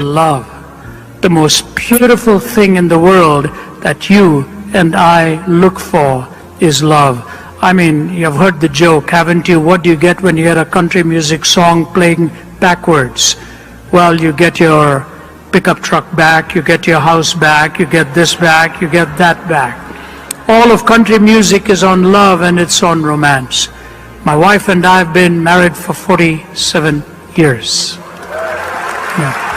love. The most beautiful thing in the world that you and I look for is love. I mean, you've heard the joke, haven't you? What do you get when you hear a country music song playing backwards? Well, you get your pickup truck back, you get your house back, you get this back, you get that back. All of country music is on love and it's on romance. My wife and I have been married for 47 years. Yeah.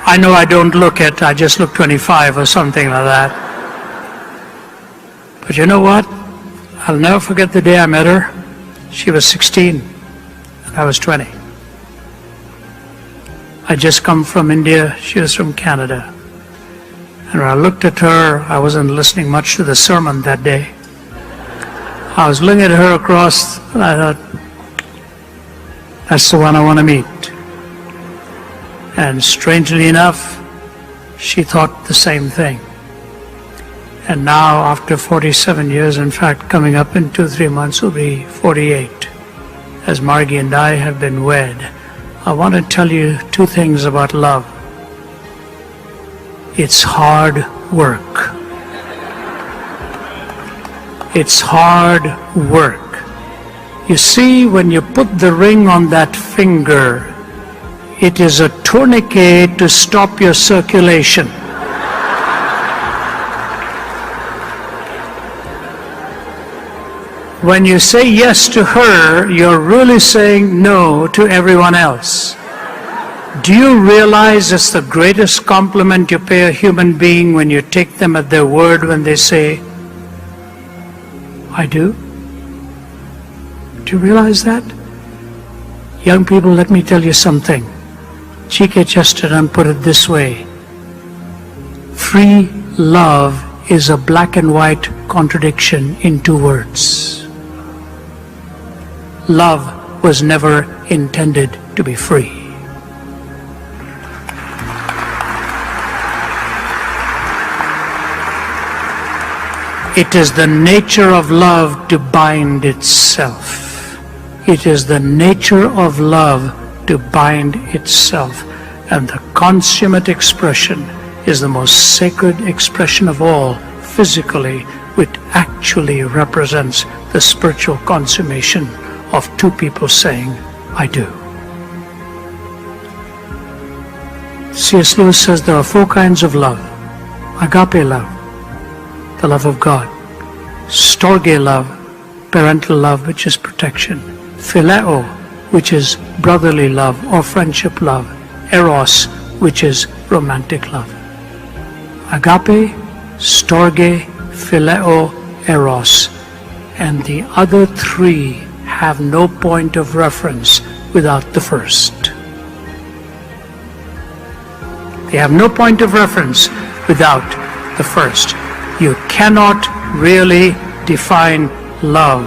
I know I don't look it, I just look 25 or something like that. But you know what? I'll never forget the day I met her. She was 16 and I was 20. I just come from India, she was from Canada. And when I looked at her, I wasn't listening much to the sermon that day. I was looking at her across and I thought, that's the one I want to meet. And strangely enough, she thought the same thing. And now, after 47 years, in fact, coming up in 2-3 months will be 48, as Margie and I have been wed, I want to tell you two things about love. It's hard work. It's hard work. You see, when you put the ring on that finger, it is a tourniquet to stop your circulation. When you say yes to her, you're really saying no to everyone else. Do you realize it's the greatest compliment you pay a human being when you take them at their word when they say, I do? Do you realize that? Young people, let me tell you something. G.K. Chesterton put it this way: free love is a black and white contradiction in 2 words. Love was never intended to be free. It is the nature of love to bind itself. It is the nature of love to bind itself. And the consummate expression is the most sacred expression of all, physically, which actually represents the spiritual consummation of 2 people saying, I do. C.S. Lewis says there are 4 kinds of love. Agape love, the love of God. Storge love, parental love, which is protection. Phileo, which is brotherly love or friendship love. Eros, which is romantic love. Agape, storge, phileo, eros. And the other 3 have no point of reference without the first. They have no point of reference without the first. You cannot really define love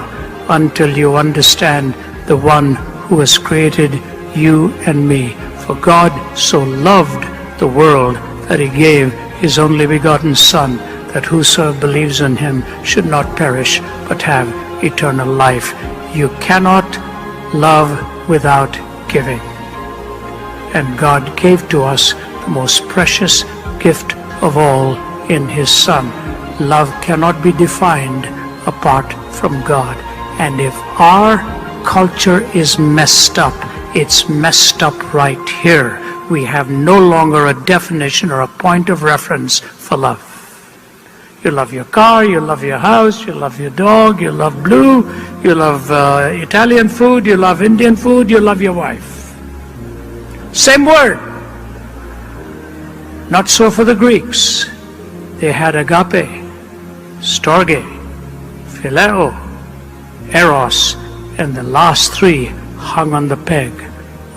until you understand the one who has created you and me. For God so loved the world that he gave his only begotten Son, that whosoever believes in him should not perish but have eternal life. You cannot love without giving. And God gave to us the most precious gift of all in his Son. Love cannot be defined apart from God. And if our culture is messed up, it's messed up right here. We have no longer a definition or a point of reference for love. You love your car, you love your house, you love your dog, you love blue, you love Italian food, you love Indian food, you love your wife. Same word. Not so for the Greeks. They had agape, storge, phileo, eros, and the last 3 hung on the peg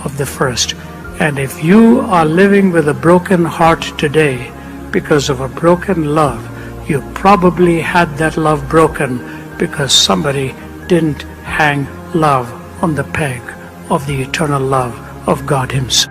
of the first. And if you are living with a broken heart today because of a broken love, you probably had that love broken because somebody didn't hang love on the peg of the eternal love of God himself.